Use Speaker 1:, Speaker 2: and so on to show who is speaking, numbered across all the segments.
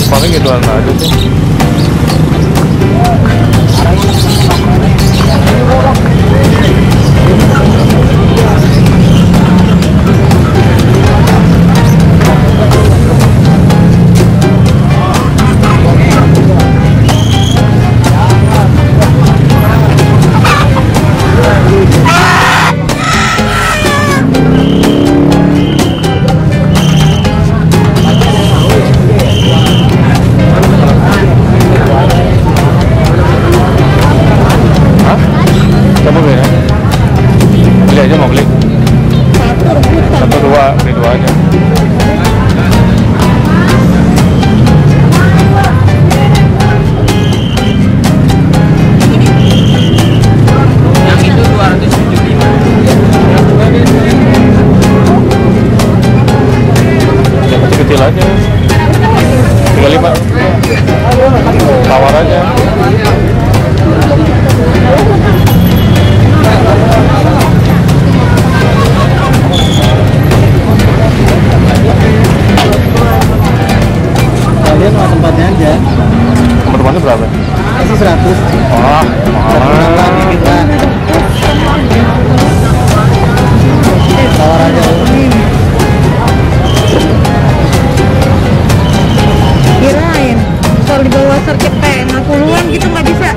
Speaker 1: Paling gituan aja sih. Tawar aja.
Speaker 2: Kalian sama tempatnya aja.
Speaker 1: Tempatnya berapa?
Speaker 2: Masih 100.
Speaker 1: Wah, mahal.
Speaker 2: Tawar aja.
Speaker 3: Kirain kalau di bawah circuit 60-an gitu nggak bisa.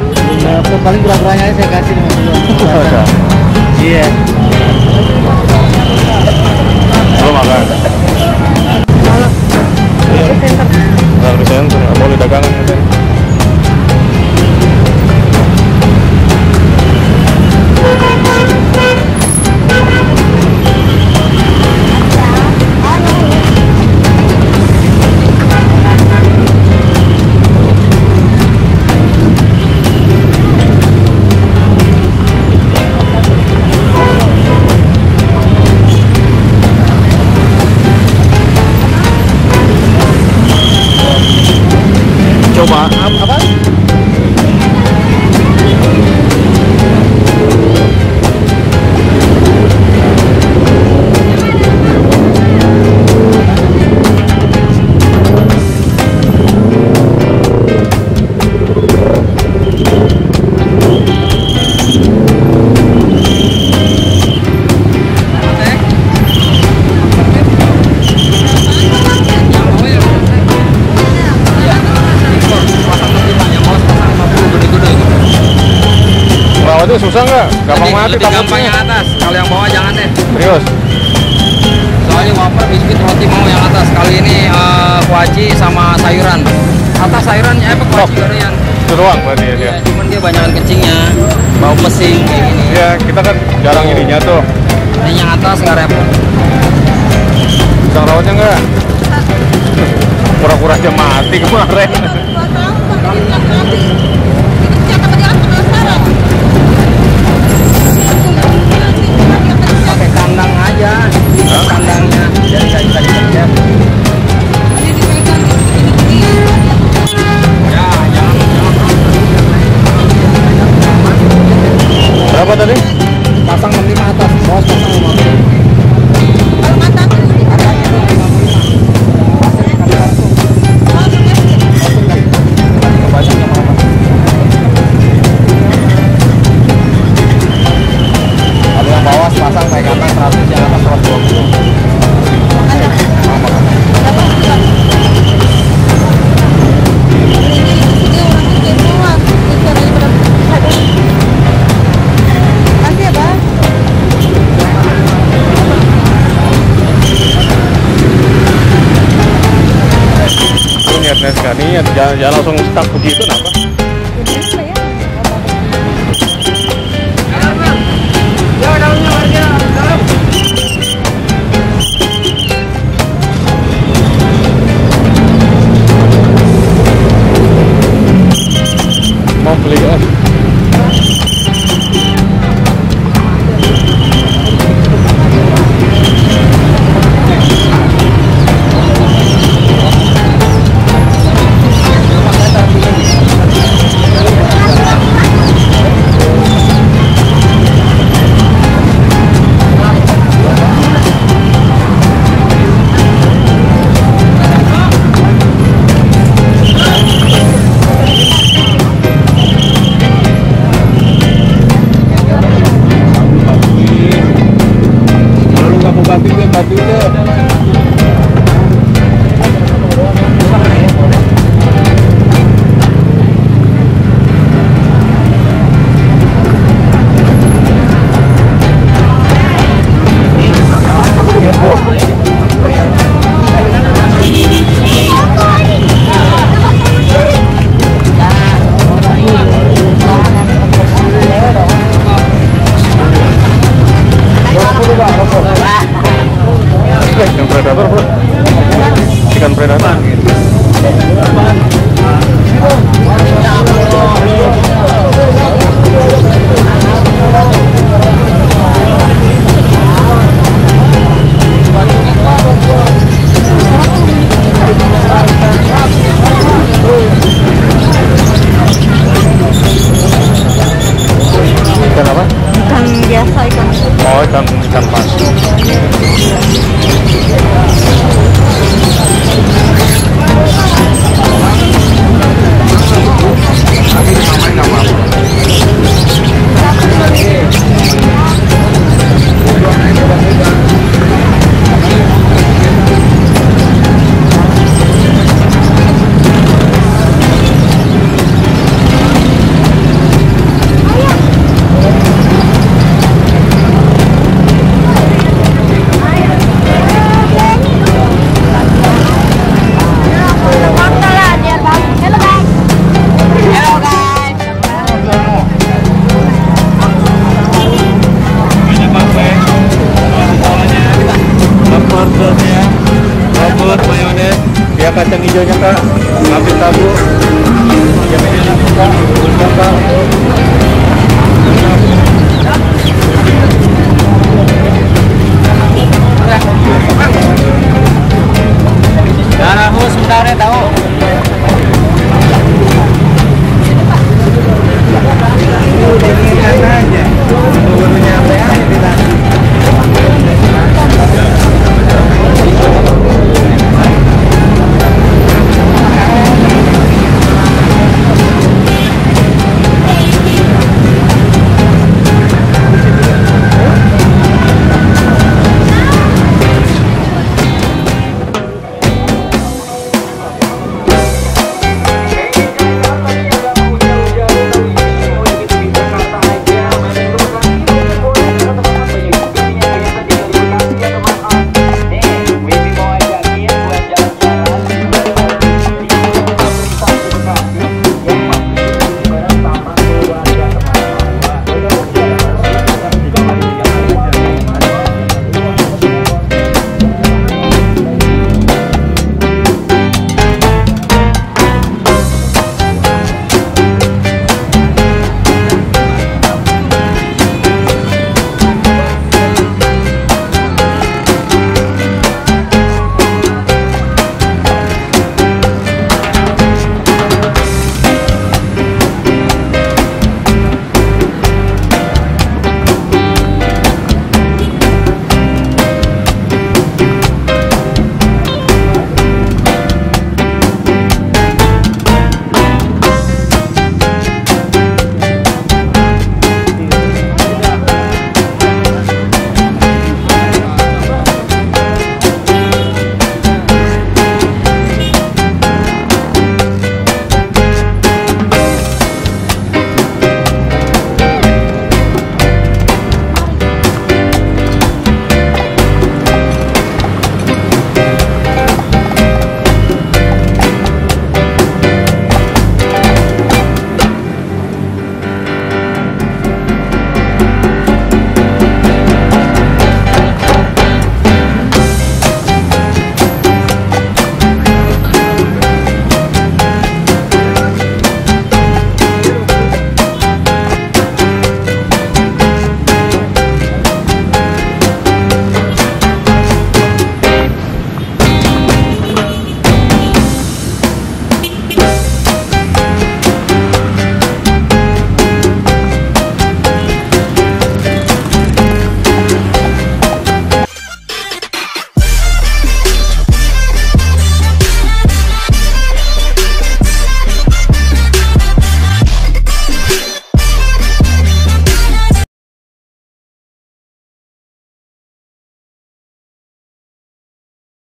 Speaker 2: Paling berapa-berapanya saya kasih 50-an. Iya.
Speaker 1: Belum makan.
Speaker 3: Kalau center.
Speaker 1: Nggak bisa center, nggak boleh dagangan gitu. Coba apa? Itu susah nggak? Gampang mati
Speaker 4: lebih gampang yang atas. Kalau yang bawah jangan deh.
Speaker 1: Serius?
Speaker 4: Soalnya wafer, biskuit, roti mau yang atas. Kali ini kuaci sama sayuran. Atas sayurannya kuaci gorengan.
Speaker 1: Itu doang berarti ya dia?
Speaker 4: Cuman dia banyakan kencingnya. Bau pesing kayak gini.
Speaker 1: Iya, kita kan jarang ininya tuh.
Speaker 4: Ini yang atas nggak repot.
Speaker 1: Bisa rawatnya nggak? Pura-pura aja mati kemarin.
Speaker 4: Pakai kandang aja, kandangnya jadi tadi kerja. Ya, jangan.
Speaker 1: Berapa tadi?
Speaker 4: Pasang 65 atas, bawah pasang 50.
Speaker 3: Kalau mata tuh
Speaker 4: pasang pakai kandang 100, yang atas 120.
Speaker 3: kasih ya Bang.
Speaker 1: Lu niat-niat sekali, jangan langsung stuck begitu, kenapa? Mau beli kan? bajunya. Ikan predator bro, ikan predator. Ikan apa?
Speaker 3: Ikan biasa, ikan.
Speaker 1: Oh, ikan mas. Robot mayones, dia kacang hijaunya kak, ngambil tabu, ya media kak,